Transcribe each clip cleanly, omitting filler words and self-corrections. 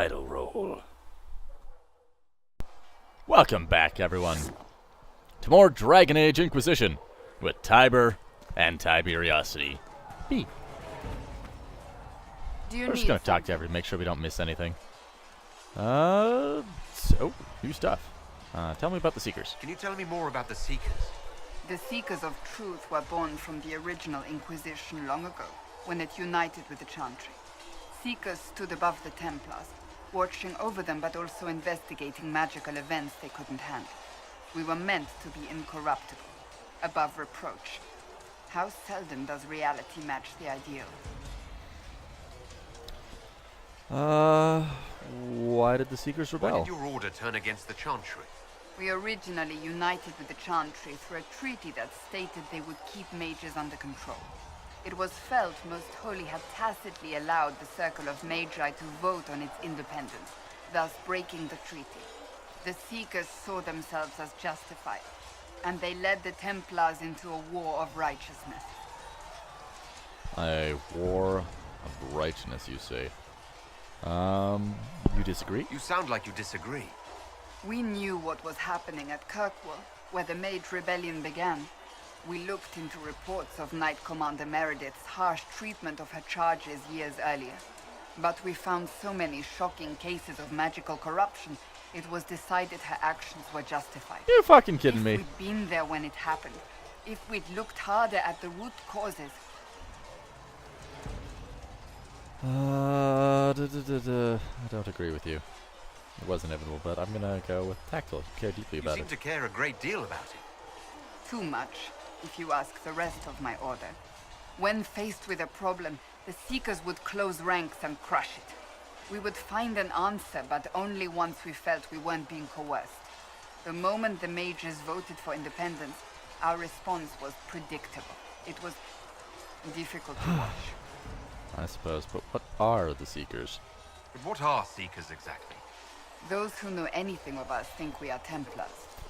title roll. Welcome back, everyone, to more Dragon Age Inquisition with Tiber and Tiberiosity. B. We're just gonna talk to everyone, make sure we don't miss anything. So, new stuff. Tell me about the Seekers. Can you tell me more about the Seekers? The Seekers of Truth were born from the original Inquisition long ago, when it united with the Chantry. Seekers stood above the Templars, watching over them but also investigating magical events they couldn't handle. We were meant to be incorruptible, above reproach. How seldom does reality match the ideal? Why did the Seekers rebel? Why did your order turn against the Chantry? We originally united with the Chantry through a treaty that stated they would keep mages under control. It was felt Most Holy had tacitly allowed the Circle of Magi to vote on its independence, thus breaking the treaty. The Seekers saw themselves as justified, and they led the Templars into a war of righteousness. A war of righteousness, you say? You disagree? You sound like you disagree. We knew what was happening at Kirkwall, where the Mage Rebellion began. We looked into reports of Knight Commander Meredith's harsh treatment of her charges years earlier. But we found so many shocking cases of magical corruption, it was decided her actions were justified. You're fucking kidding me. If we'd been there when it happened, if we'd looked harder at the root causes... I don't agree with you. It was inevitable, but I'm gonna go with tactile. Care deeply about You it. seem to care a great deal about it. Too much, if you ask the rest of my order. When faced with a problem, the Seekers would close ranks and crush it. We would find an answer, but only once we felt we weren't being coerced. The moment the mages voted for independence, our response was predictable. It was difficult to watch. I suppose, but what are the Seekers? But what are Seekers exactly? Those who know anything of us think we are Templars.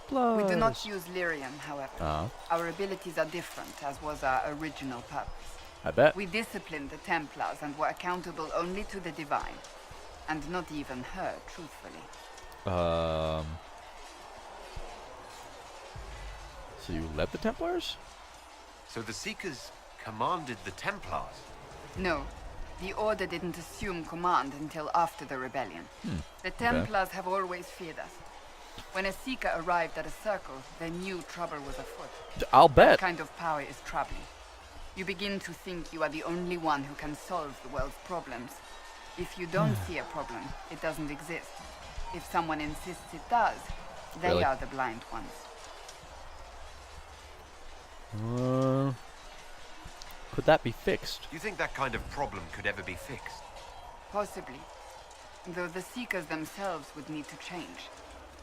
Templars. We do not use lyrium, however. Oh. Our abilities are different, as was our original purpose. I bet. We disciplined the Templars and were accountable only to the Divine. And not even her, truthfully. So you led the Templars? So the Seekers commanded the Templars? No. The Order didn't assume command until after the rebellion. The Templars have always feared us. When a Seeker arrived at a circle, they knew trouble was afoot. I'll bet. That kind of power is troubling. You begin to think you are the only one who can solve the world's problems. If you don't see a problem, it doesn't exist. If someone insists it does, they Really? are the blind ones. Could that be fixed? Do you think that kind of problem could ever be fixed? Possibly. Though the Seekers themselves would need to change.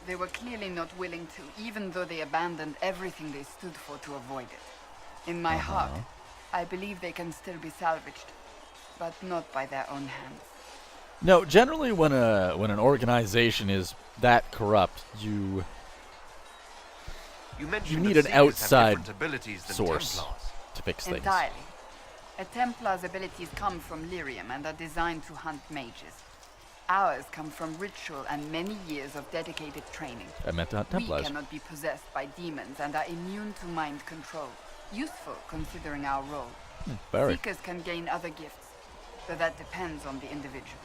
They were clearly not willing to, even though they abandoned everything they stood for to avoid it. In my heart, I believe they can still be salvaged, but not by their own hands. No, generally when an organization is that corrupt, you mentioned need that an Seekers have outside different abilities than source Templars. to fix things. Entirely. A Templar's abilities come from lyrium and are designed to hunt mages. Ours come from ritual and many years of dedicated training. I meant to hunt Templars. We cannot be possessed by demons and are immune to mind control. Useful considering our role. Very. Seekers can gain other gifts, but that depends on the individual.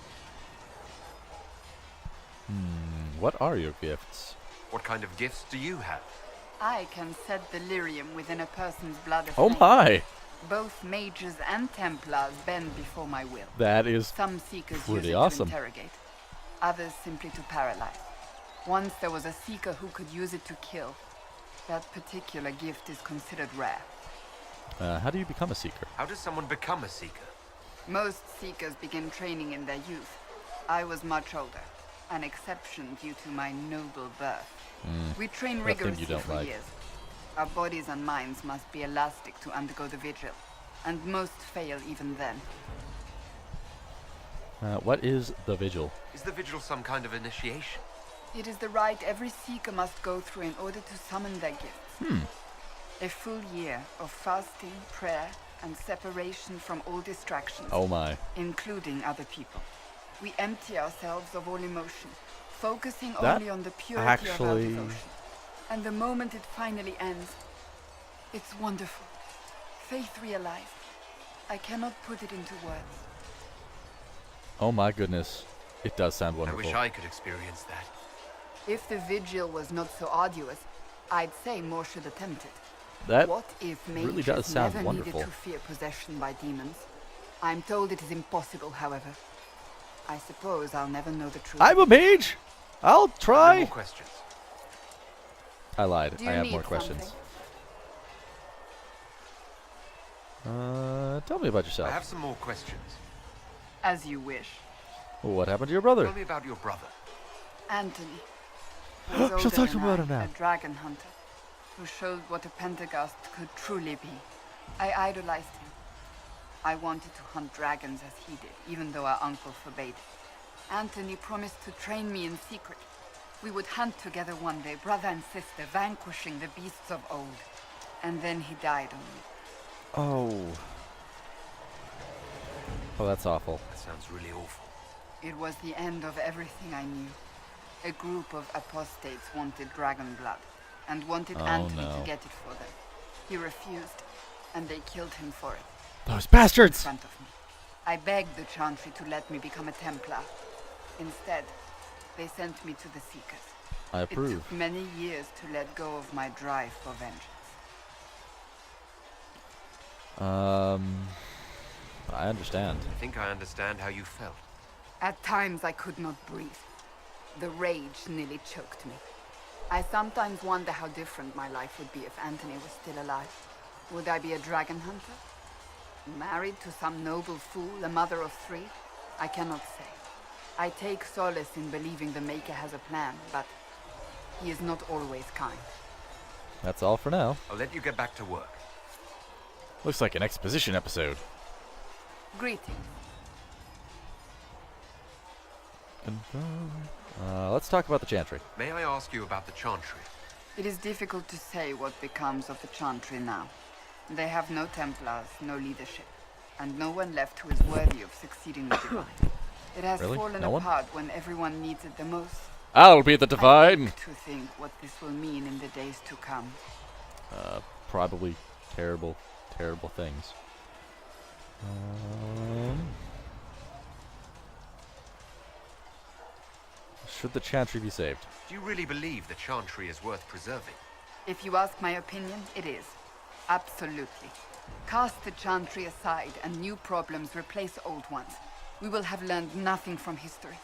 What are your gifts? What kind of gifts do you have? I can set the lyrium within a person's blood Oh aflame. my! Both mages and Templars bend before my will. That is Some Seekers use pretty it awesome. to interrogate, others simply to paralyze. Once there was a Seeker who could use it to kill. That particular gift is considered rare. How do you become a Seeker? How does someone become a Seeker? Most Seekers begin training in their youth. I was much older, an exception due to my noble birth. We train thing rigorously you don't for like. years. Our bodies and minds must be elastic to undergo the vigil, and most fail even then. What is the Vigil? Is the Vigil some kind of initiation? It is the rite every Seeker must go through in order to summon their gifts. A full year of fasting, prayer, and separation from all distractions, Oh my. including other people. We empty ourselves of all emotion, focusing That only on the purity of our actually- devotion. And the moment it finally ends, it's wonderful. Faith realized. I cannot put it into words. Oh my goodness. It does sound I wonderful. wish I could experience that. If the vigil was not so arduous, I'd say more should attempt it. That What if mages really does sound never wonderful. needed to fear possession by demons? I'm told it is impossible, however. I suppose I'll never know the truth. I'm a mage! I'll No try! more questions. I lied. Do I you have need more questions. something? Tell me about I yourself. have some more questions. As you wish. What happened to your brother? Tell me about your brother. Anthony. He was She'll older talk to than me about I, him now. A dragon hunter, who showed what a Pentagast could truly be. I idolized him. I wanted to hunt dragons as he did, even though our uncle forbade it. Anthony promised to train me in secret. We would hunt together one day, brother and sister, vanquishing the beasts of old. And then he died on me. Oh. Oh, that's awful. That sounds really awful. It was the end of everything I knew. A group of apostates wanted dragon blood, and wanted Oh, Anthony no. to get it for them. He refused, and they killed him for it, Those in bastards! front of me. I begged the Chantry to let me become a Templar. Instead, they sent me to the Seekers. I It approve. took many years to let go of my drive for vengeance. I understand. I think I understand how you felt. At times I could not breathe. The rage nearly choked me. I sometimes wonder how different my life would be if Anthony was still alive. Would I be a dragon hunter? Married to some noble fool, a mother of 3? I cannot say. I take solace in believing the Maker has a plan, but he is not always kind. That's all for now. I'll let you get back to work. Looks like an exposition episode. Greetings. Let's talk about the Chantry. May I ask you about the Chantry? It is difficult to say what becomes of the Chantry now. They have no Templars, no leadership, and no one left who is worthy of succeeding the Divine. It has Really? fallen No one? apart when everyone needs it the most. I'll be the I Divine! hate to think what this will mean in the days to come. Probably terrible, terrible things. Should the Chantry be saved? Do you really believe the Chantry is worth preserving? If you ask my opinion, it is. Absolutely. Cast the Chantry aside and new problems replace old ones. We will have learned nothing from history.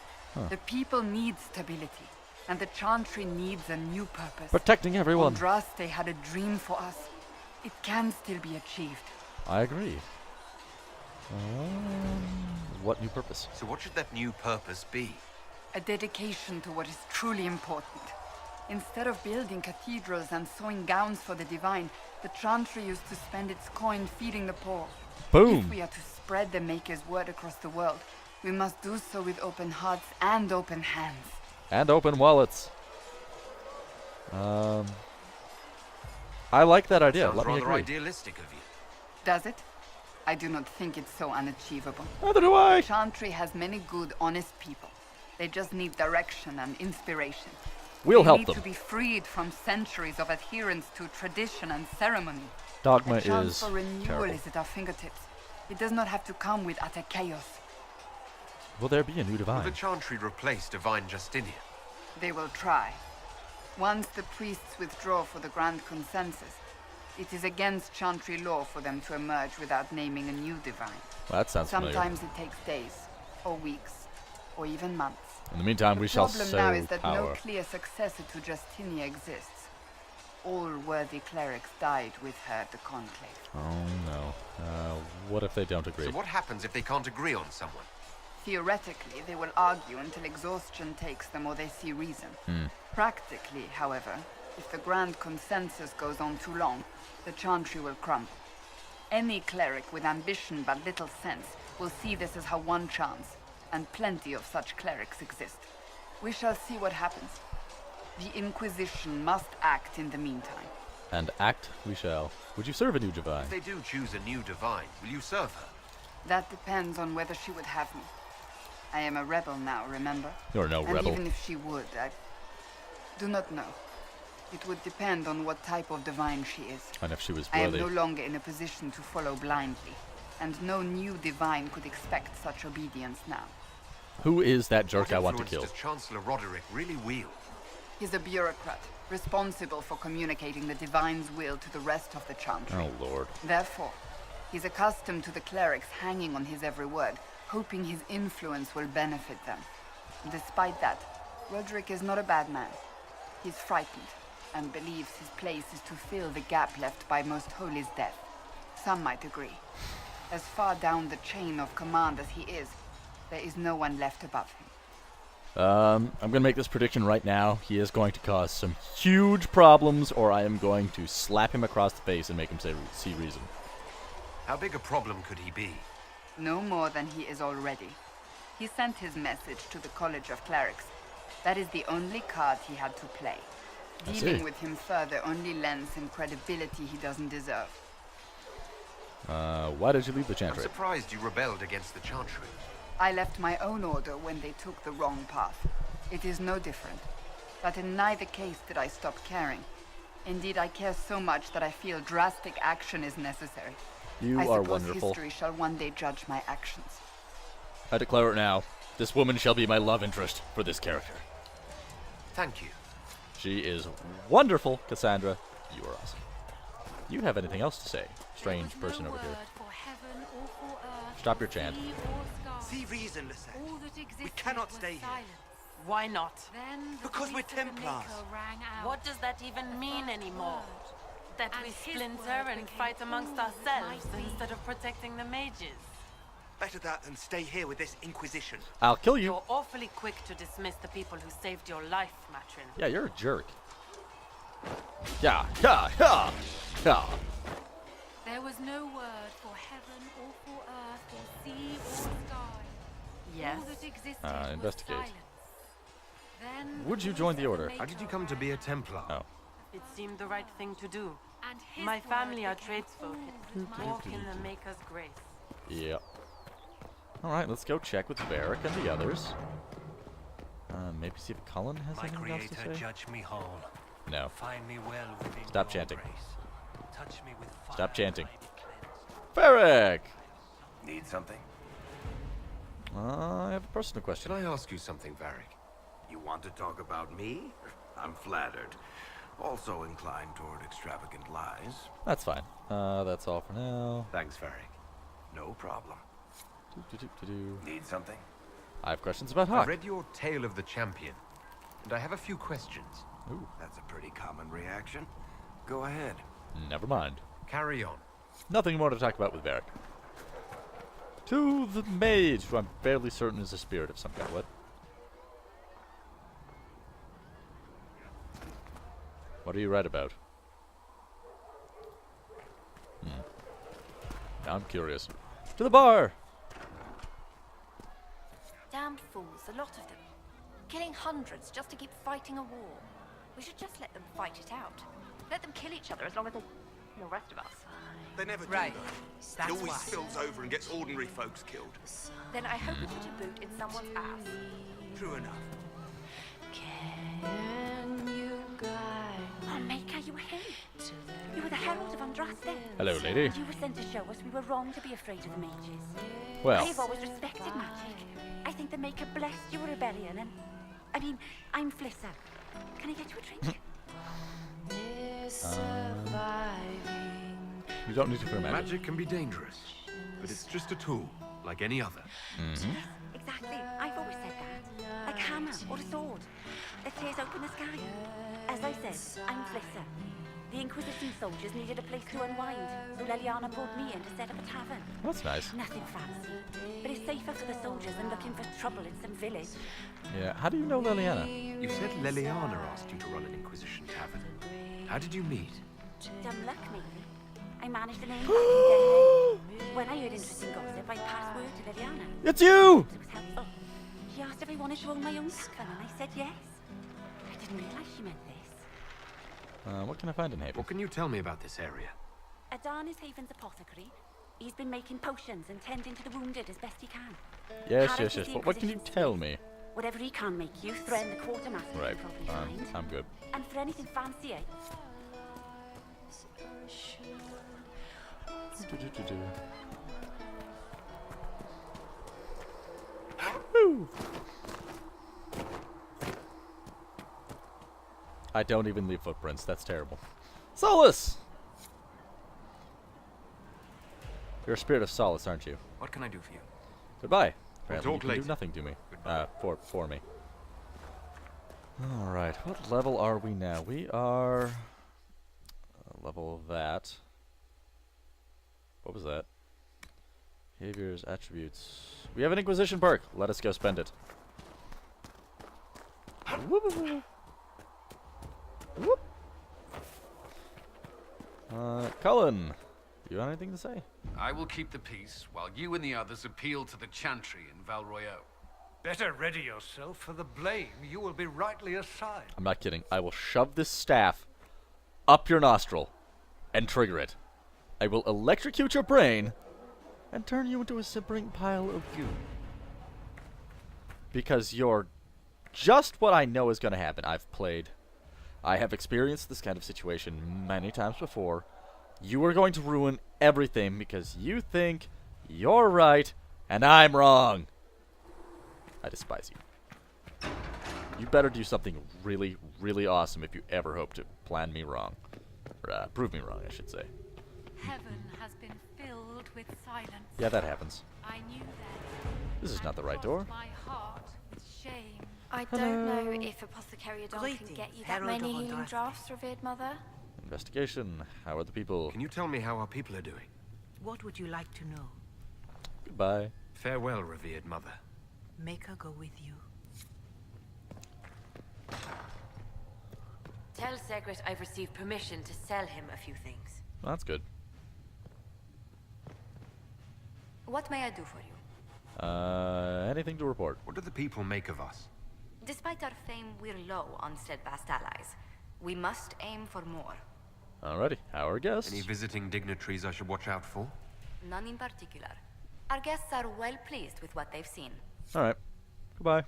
The people need stability, and the Chantry needs a new purpose. Protecting everyone! Andraste had a dream for us. It can still be achieved. I agree. What new purpose? So what should that new purpose be? A dedication to what is truly important. Instead of building cathedrals and sewing gowns for the divine, the Chantry used to spend its coin feeding the poor. If Boom! we are to spread the Maker's word across the world, we must do so with open hearts and open hands. And open wallets. I like that idea. Sounds Let me rather agree. idealistic of you. Does it? I do not think it's so unachievable. Neither do I. Chantry has many good, honest people. They just need direction and inspiration. We'll They help need them. to be freed from centuries of adherence to tradition and ceremony. Dogma A chance is for renewal terrible. is at our fingertips. It does not have to come with utter chaos. Will there be a new Will the divine? Chantry replace Divine Justinian? They will try. Once the priests withdraw for the Grand Consensus, it is against Chantry law for them to emerge without naming a new divine. Well, that sounds familiar. Sometimes it takes days, or weeks, or even months. In the meantime, we The shall problem now sow is that power. no clear successor to Justinia exists. All worthy clerics died with her at the conclave. Oh no. What if they don't agree? So what happens if they can't agree on someone? Theoretically, they will argue until exhaustion takes them or they see reason. Practically, however, if the Grand Consensus goes on too long, the Chantry will crumble. Any cleric with ambition but little sense will see this as her one chance, and plenty of such clerics exist. We shall see what happens. The Inquisition must act in the meantime. And act we shall. Would you serve a new divine? If they do choose a new divine, will you serve her? That depends on whether she would have me. I am a rebel now, remember? You're no And rebel. even if she would, I do not know. It would depend on what type of divine she is. And if she was I am worthy. no longer in a position to follow blindly, and no new divine could expect such obedience now. Who is that jerk What I want to influence kill? does Chancellor Roderick really wield? He's a bureaucrat, responsible for communicating the divine's will to the rest of the chantry. Oh, Lord. Therefore, he's accustomed to the clerics hanging on his every word, hoping his influence will benefit them. Despite that, Roderick is not a bad man. He's frightened, and believes his place is to fill the gap left by Most Holy's death. Some might agree. As far down the chain of command as he is, there is no one left above him. I'm gonna make this prediction right now. He is going to cause some huge problems, or I am going to slap him across the face and make him see reason. How big a problem could he be? No more than he is already. He sent his message to the College of Clerics. That is the only card he had to play. I see. Dealing with him further only lends him credibility he doesn't deserve. Why did you leave the I'm chantry? surprised you rebelled against the Chantry. I left my own order when they took the wrong path. It is no different. But in neither case did I stop caring. Indeed, I care so much that I feel drastic action is necessary. You I are suppose wonderful. history shall one day judge my actions. I declare it now. This woman shall be my love interest for this character. Thank you. She is wonderful, Cassandra. You are awesome. You have anything else to say? Strange person over here. Stop your chant. See reason, Lisette. We cannot stay here. Why not? Because we're Templars. What does that even mean anymore? That we splinter and fight amongst ourselves instead of protecting the mages? Better that than stay here with this Inquisition. I'll kill you. You're awfully quick to dismiss the people who saved your life, Matrin. Yeah, you're a jerk. Yeah, yeah, yeah, yeah. There was no word for heaven or for earth or sea or sky. Yes. All that existed was investigate. silence. Then Would you the join the voice of order? How did you come to be a Templar? Oh. It seemed the right thing to do. And his My word family are became tradesfolk all and that walk might in be. the Maker's grace. Yep. Alright, let's go check with Varric and the others. Maybe see if Cullen has My anything else to creator, say? judge me whole. No. Find me well within Stop your chanting. grace. Touch me with fire. Stop chanting. mighty cleanse. Varric! Need something? I have a personal question. Can I ask you something, Varric? You want to talk about me? I'm flattered. Also inclined toward extravagant lies. That's fine. That's all for now. Thanks, Varric. No problem. Do-do-do-do-do. Need something? I have questions about I Hawk. read your Tale of the Champion, and I have a few questions. Ooh, That's a pretty common reaction. Go ahead. never mind. Carry on. Nothing more to talk about with Varric. To the mage, who I'm fairly certain is a spirit of some kind. What? What are you right about? Now I'm curious. To the bar! Damned fools, a lot of them. Killing hundreds just to keep fighting a war. We should just let them fight it out. Let them kill each other as long as they... the rest of us. They never do, Right. though. It That's always why. spills over and gets ordinary folks killed. Then I hope we put a boot in someone's ass. True enough. Oh, Maker, you were him. You were the Herald of Andraste. Hello, lady. You were sent to show us we were wrong to be afraid of the mages. Well, I've always respected magic. I think the Maker blessed your rebellion and... I mean, I'm Flissa. Can I get you a drink? you don't need to for Magic can be dangerous, but it's just a tool, like any other. Exactly. I've always said that. Like a hammer or a sword that tears open the sky. As I said, I'm Flissa. The Inquisition soldiers needed a place to unwind, so Leliana pulled me in to set up a tavern. That's nice. Nothing fancy, but it's safer for the soldiers than looking for trouble in some village. Yeah, how do you know Liliana? You said Leliana asked you to run an Inquisition tavern. How did you meet? Dumb luck, maybe. I managed the name back in Denmark. When I heard interesting gossip, I passed word to Leliana. It's you! It was helpful. She asked if I wanted to own my own tavern, and I said yes. I didn't realize she meant this. What can I find in Haven? What can you tell me about this area? Adan is Haven's apothecary. He's been making potions and tending to the wounded as best he can. Yes, Harris yes, is yes. the But what can you Inquisition's tell slave. me? Whatever he can make you, threaten the quartermaster Right. will probably find. I'm good. And for anything fancier, Woo. I don't even leave footprints. That's terrible. Solace! You're a spirit of solace, aren't you? What can I do for you? Goodbye. We'll Apparently you talk can later. do nothing to me. Goodbye. For me. Alright, what level are we now? We are... level of that. What was that? Behaviors, attributes. We have an Inquisition perk. Let us go spend it. Whoop, whoop, whoop. Whoop. Cullen, you have anything to say? I will keep the peace while you and the others appeal to the Chantry in Val Royeaux. Better ready yourself for the blame you will be rightly assigned. I'm not kidding. I will shove this staff up your nostril and trigger it. I will electrocute your brain and turn you into a simpering pile of goo. Because you're just what I know is going to happen. I have experienced this kind of situation many times before. You are going to ruin everything because you think you're right and I'm wrong. I despise you. You better do something really, really awesome if you ever hope to plan me wrong. Or, prove me wrong, I should say. Heaven has been filled with silence. Yeah, that happens. I knew that. This is not the right and door. crossed my heart with shame. I don't know if Apothecary Adon can get you that many healing drafts, revered mother. Investigation. How are the people? Can you tell me how our people are doing? What would you like to know? Goodbye. Farewell, revered mother. Make her go with you. Tell Segret I've received permission to sell him a few things. Well, that's good. What may I do for you? Anything to report? What do the people make of us? Despite our fame, we're low on steadfast allies. We must aim for more. Alrighty. Our guests. Any visiting dignitaries I should watch out for? None in particular. Our guests are well pleased with what they've seen. Alright. Goodbye.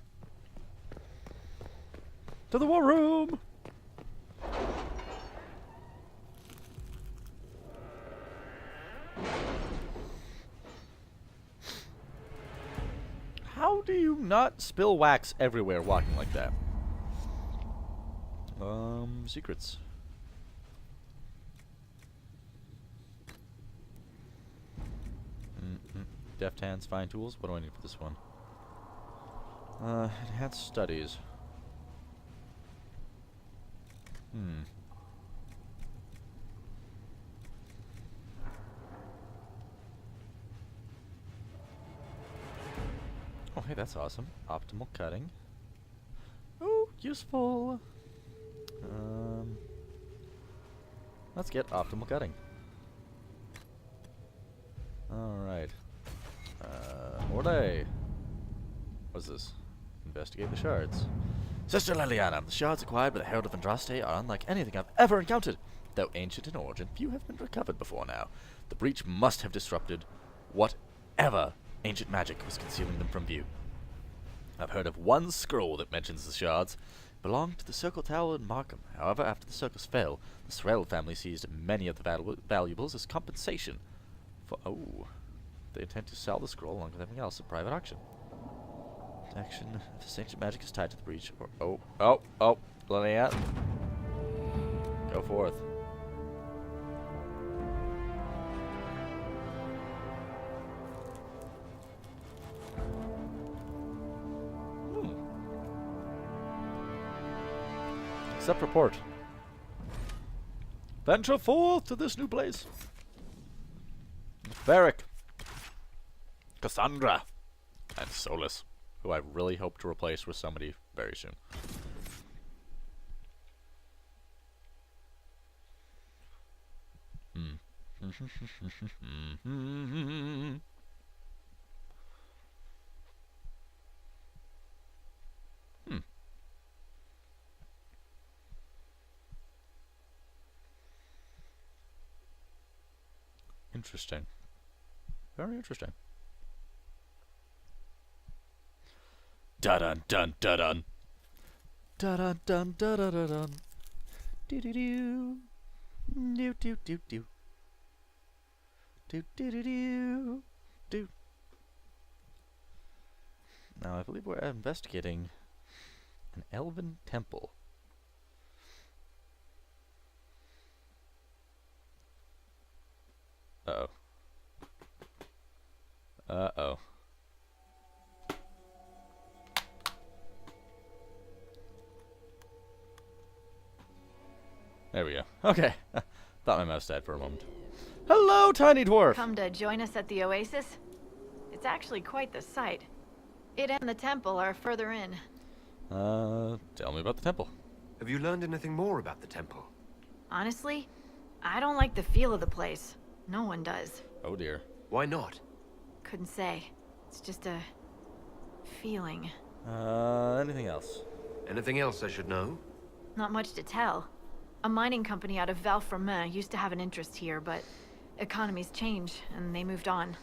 To the war room! How do you not spill wax everywhere walking like that? Secrets. Deft hands, fine tools. What do I need for this one? Enhanced studies. Oh, hey, that's awesome. Optimal cutting. Oh, useful. Let's get optimal cutting. Alright. Orday. What's this? Investigate the shards. Sister Liliana, the shards acquired by the Herald of Andraste are unlike anything I've ever encountered. Though ancient in origin, few have been recovered before now. The breach must have disrupted whatever ancient magic was concealing them from view. I've heard of one scroll that mentions the shards. It belonged to the Circle Tower in Markham. However, after the circus fell, the Sorrel family seized many of the valuables as compensation for... Oh. They intend to sell the scroll along with everything else at private auction. Action. If this ancient magic is tied to the breach, or... Oh. Liliana. Go forth. Accept report. Venture forth to this new place. Varric, Cassandra, and Solus, who I really hope to replace with somebody very soon. Interesting. Very interesting. Dun dun dun dun. Dun dun dun dun dun dun dun. Do do do. Do do do do. Do do do do. Do. Now I believe we're investigating an elven temple. Uh-oh. Uh-oh. There we go. Okay. Thought my mouse died for a moment. Hello, tiny dwarf! Come to join us at the oasis? It's actually quite the sight. It and the temple are further in. Tell me about the temple. Have you learned anything more about the temple? Honestly, I don't like the feel of the place. No one does. Oh dear. Why not? Couldn't say. It's just a feeling. Anything else? Anything else I should know? Not much to tell. A mining company out of Val-Fermin used to have an interest here, but economies change, and they moved on.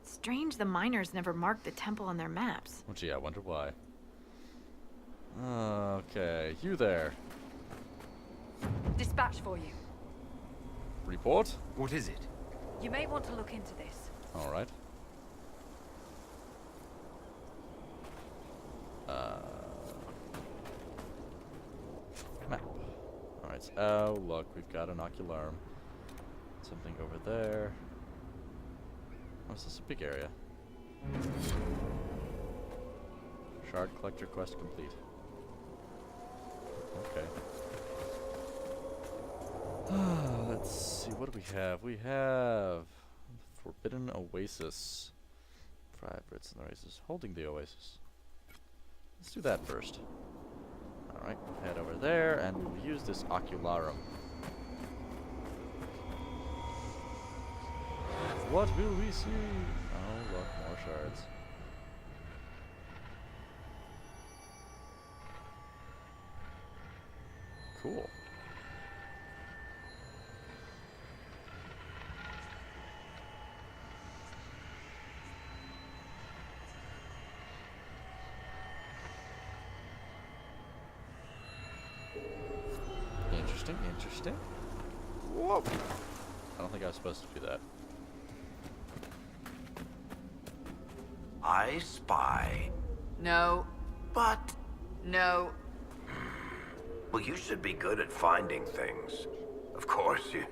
Strange the miners never marked the temple on their maps. Oh gee, I wonder why. Okay, you there. Dispatch for you. Report? What is it? You may want to look into this. Alright. Map. Alright, oh look, we've got an ocularum. Something over there. Oh, is this a big area? Shard collector quest complete. Okay. Let's see, what do we have? We have Forbidden Oasis. 5 Brits in the Oasis. Holding the Oasis. Let's do that first. Alright, head over there, and we'll use this ocularum. What will we see? Oh, look, more shards. Cool. Interesting, interesting. Whoa! I don't think I was supposed to do that. I spy. No. But... No. Well, you should be good at finding things. Of course, you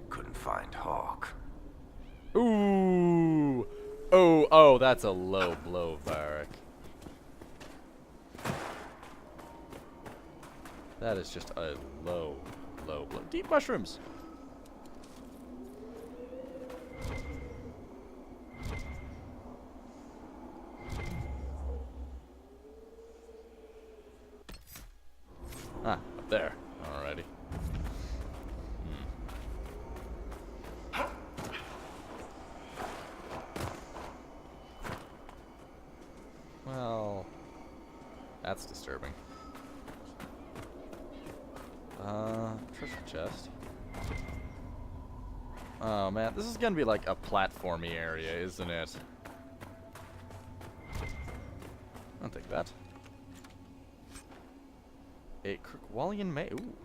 couldn't find Hawk. Ooh! Oh, that's a low blow, Varric. That is just a low blow. Deep mushrooms! Ah, up there. Alrighty. Well, that's disturbing. Treasure chest. Oh man, this is gonna be like a platformy area, isn't it? I'll take that. A Kirkwallian May. Ooh.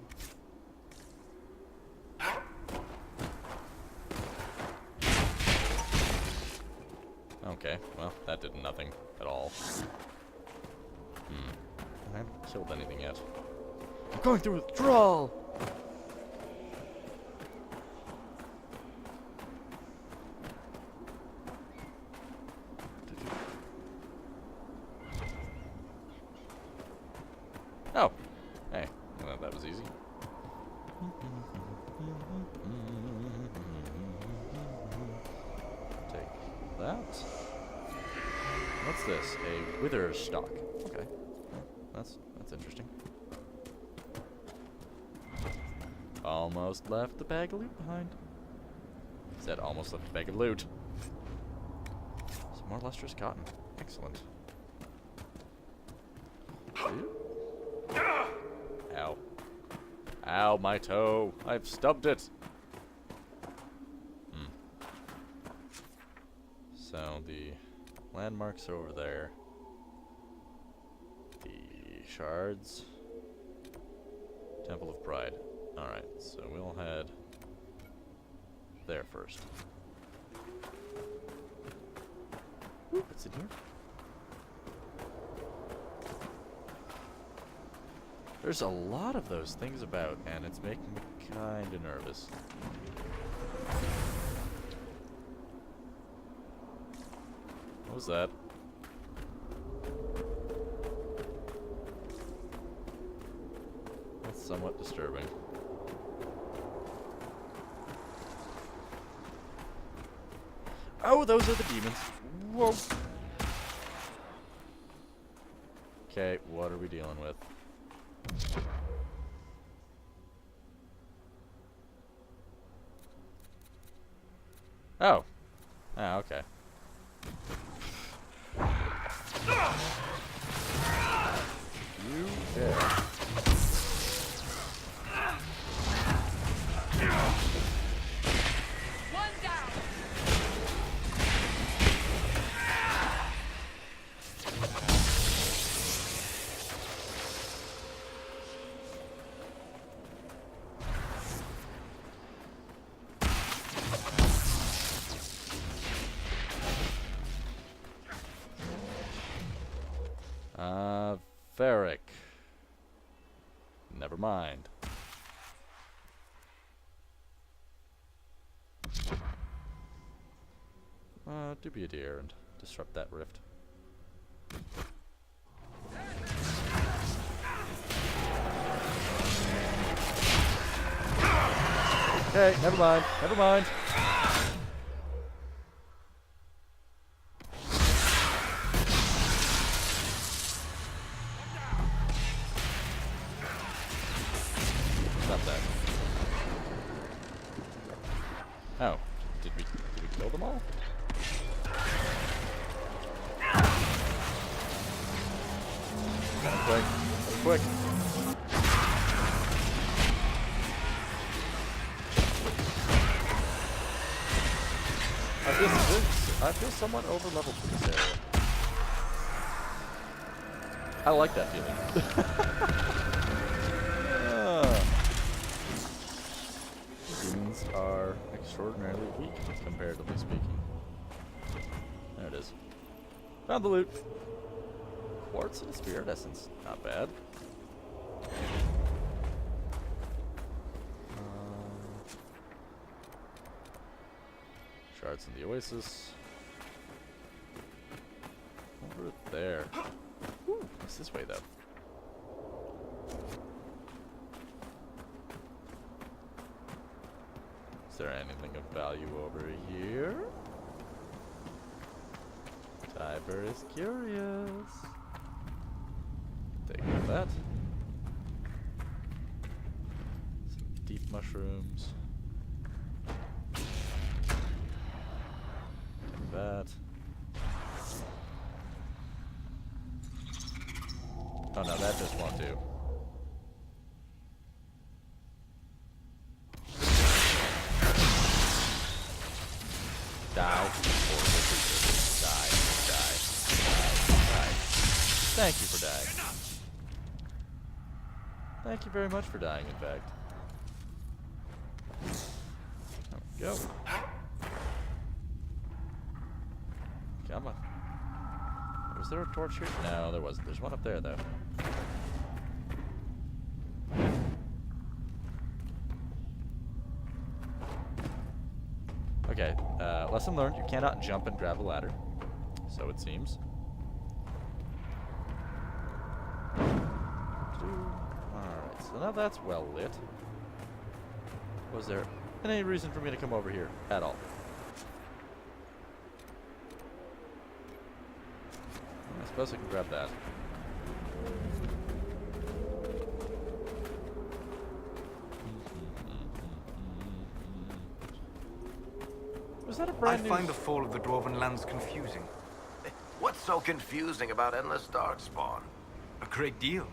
Okay, well, that did nothing at all. I haven't killed anything yet. I'm going through withdrawal! Oh! Hey, well, that was easy. Take that. What's this? A wither stalk. Okay. Well, that's interesting. Almost left the bag of loot behind. Said almost left the bag of loot. Some more lustrous cotton. Excellent. Ow. Ow, my toe. I've stubbed it. So the landmarks are over there. The shards. Temple of Pride. Alright, so we'll head there first. Ooh, what's in here? There's a lot of those things about, and it's making me kinda nervous. What was that? That's somewhat disturbing. Oh, those are the demons. Whoa. Okay, what are we dealing with? Oh. Ah, okay. You dare. One down. Ferric. Never mind. Do be a dear and disrupt that rift. Okay, never mind, never mind. Stop that. Oh, did we kill them all? Quick, quick. I feel somewhat over leveled for this area. I like that feeling. Demons are extraordinarily weak, comparatively speaking. There it is. Found the loot. Quartz and a spirit essence. Not bad. Shards in the oasis. Over there. Ooh, what's this way, though? Is there anything of value over here? Tiber is curious. Take that. Some deep mushrooms. Take that. Oh no, that just won't do. Die. Die. Thank you for dying. Thank you very much for dying, in fact. There we go. Come on. Was there a torch here? No, there wasn't. There's one up there, though. Okay, lesson learned. You cannot jump and grab a ladder. So it seems. Alright, so now that's well lit. Was there any reason for me to come over here at all? I suppose I can grab that. Was that a brand new... I find the fall of the Dwarven lands confusing. What's so confusing about endless darkspawn? A great deal.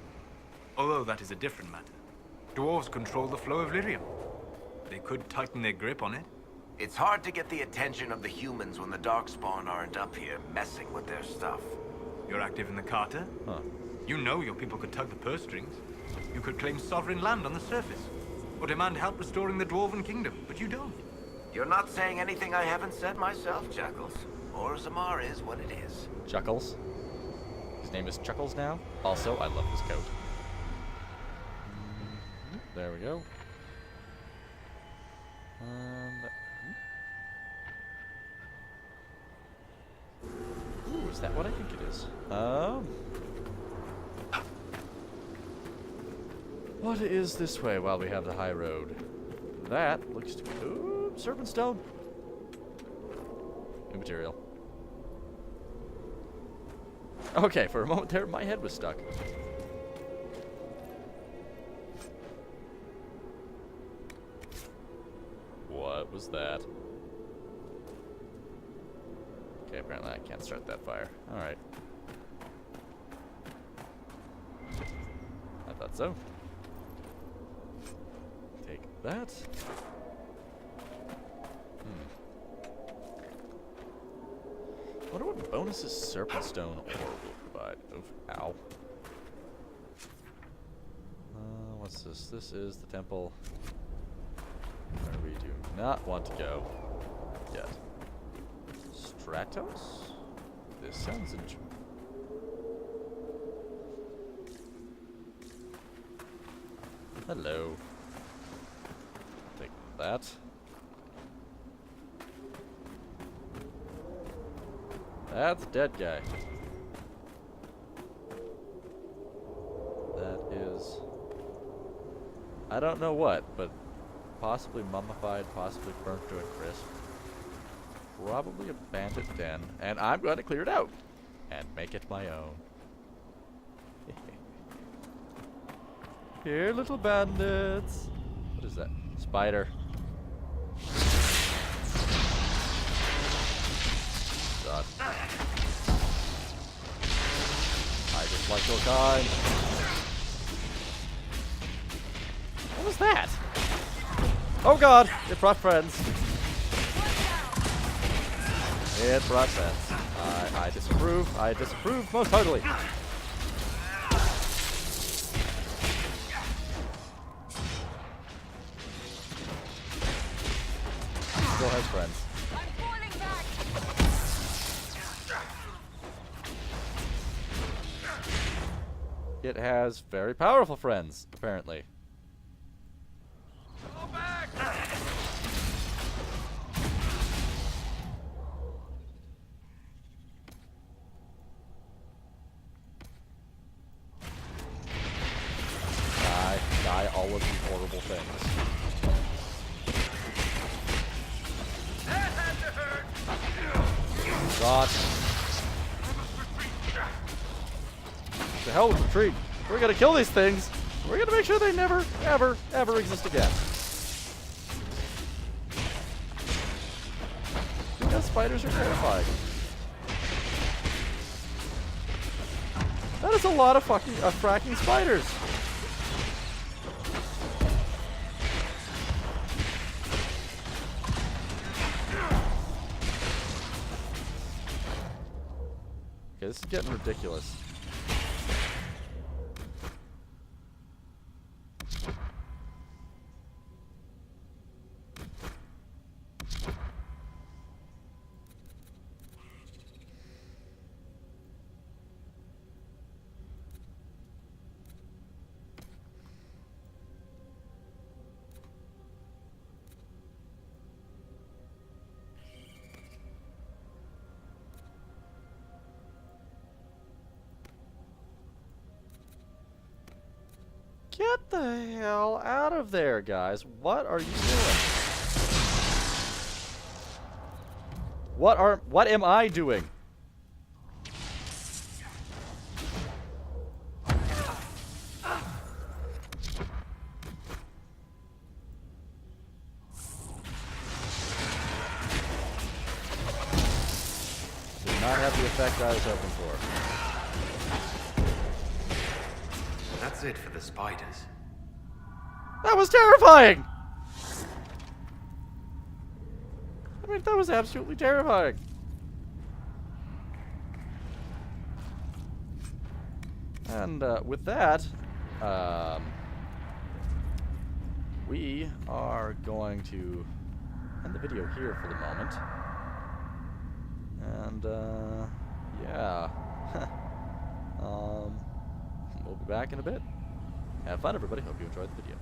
Although that is a different matter. Dwarves control the flow of lyrium. They could tighten their grip on it, It's hard to get the attention of the humans when the Darkspawn aren't up here messing with their stuff. You're active in the Carter? Huh. You know your people could tug the purse strings. You could claim sovereign land on the surface, or demand help restoring the Dwarven Kingdom, but you don't. You're not saying anything I haven't said myself, Chuckles. Orzammar is what it is. Chuckles. His name is Chuckles now. Also, I love his coat. There we go. Ooh, is that what I think it is? What is this way while we have the high road? That looks to be... Ooh, Serpent Stone. New material. Okay, for a moment there, my head was stuck. What was that? Okay, apparently I can't start that fire. Alright. I thought so. Take that. I wonder what bonuses Serpent Stone Ore will provide. Oof, ow. What's this? This is the temple where we do not want to go yet. Stratos? This sounds interesting. Hello. Take that. That's a dead guy. That is... I don't know what, but possibly mummified, possibly burnt to a crisp. Probably a bandit den, and I'm going to clear it out and make it my own. Here, little bandits. What is that? Spider. God. I dislike your kind. What was that? Oh God! It brought friends. It brought friends. I disapprove. I disapprove most heartily. Still has friends. It has very powerful friends, apparently. Go back! Die all of these horrible things. God. The hell with retreat. We're gonna kill these things. We're gonna make sure they never, ever, ever exist again. Because spiders are terrifying. That is a lot of fucking fracking spiders. Okay, this is getting ridiculous. Get the hell out of there, guys. What are you doing? What am I doing? Did not have the effect I was hoping for. That's it for the spiders. That was terrifying! I mean, that was absolutely terrifying. And with that, we are going to end the video here for the moment. And yeah, we'll be back in a bit. Have fun, everybody. Hope you enjoyed the video.